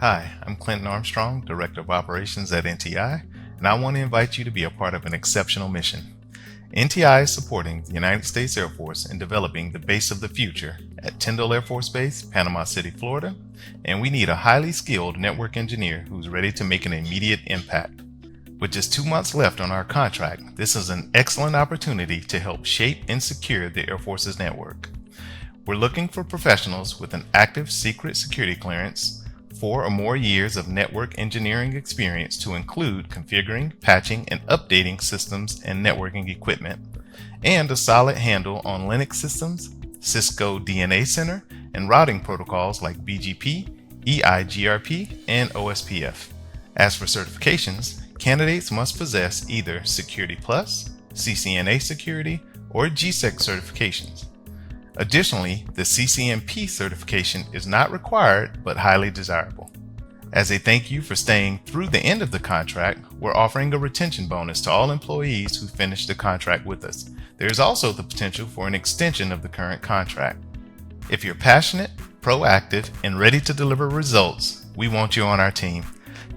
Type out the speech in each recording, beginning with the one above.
Hi, I'm Clinton Armstrong, Director of Operations at NTI, and I want to invite you to be a part of an exceptional mission. NTI is supporting the United States Air Force in developing the base of the future at Tyndall Air Force Base, Panama City, Florida, and we need a highly skilled network engineer who's ready to make an immediate impact. With just 2 months left on our contract, this is an excellent opportunity to help shape and secure the Air Force's network. We're looking for professionals with an active secret security clearance, 4 or more years of network engineering experience to include configuring, patching, and updating systems and networking equipment, and a solid handle on Linux systems, Cisco DNA Center, and routing protocols like BGP, EIGRP, and OSPF. As for certifications, candidates must possess either Security Plus, CCNA Security, or GSEC certifications. Additionally, the CCNP certification is not required but highly desirable. As a thank you for staying through the end of the contract, we're offering a retention bonus to all employees who finish the contract with us. There is also the potential for an extension of the current contract. If you're passionate, proactive, and ready to deliver results, we want you on our team.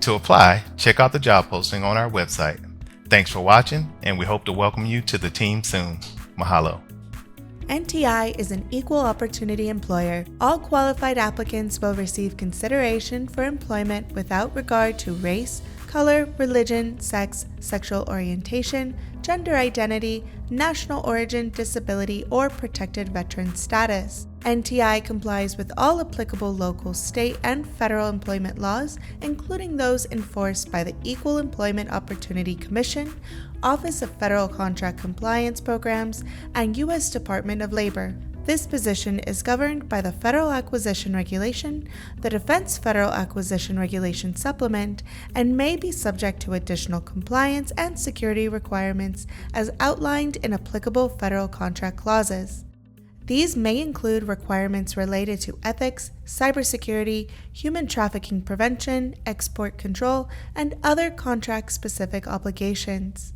To apply, check out the job posting on our website. Thanks for watching, and we hope to welcome you to the team soon. Mahalo. NTI is an equal opportunity employer. All qualified applicants will receive consideration for employment without regard to race, color, religion, sex, sexual orientation, gender identity, national origin, disability, or protected veteran status. NTI complies with all applicable local, state, and federal employment laws, including those enforced by the Equal Employment Opportunity Commission, Office of Federal Contract Compliance Programs, and U.S. Department of Labor. This position is governed by the Federal Acquisition Regulation, the Defense Federal Acquisition Regulation Supplement, and may be subject to additional compliance and security requirements as outlined in applicable federal contract clauses. These may include requirements related to ethics, cybersecurity, human trafficking prevention, export control, and other contract-specific obligations.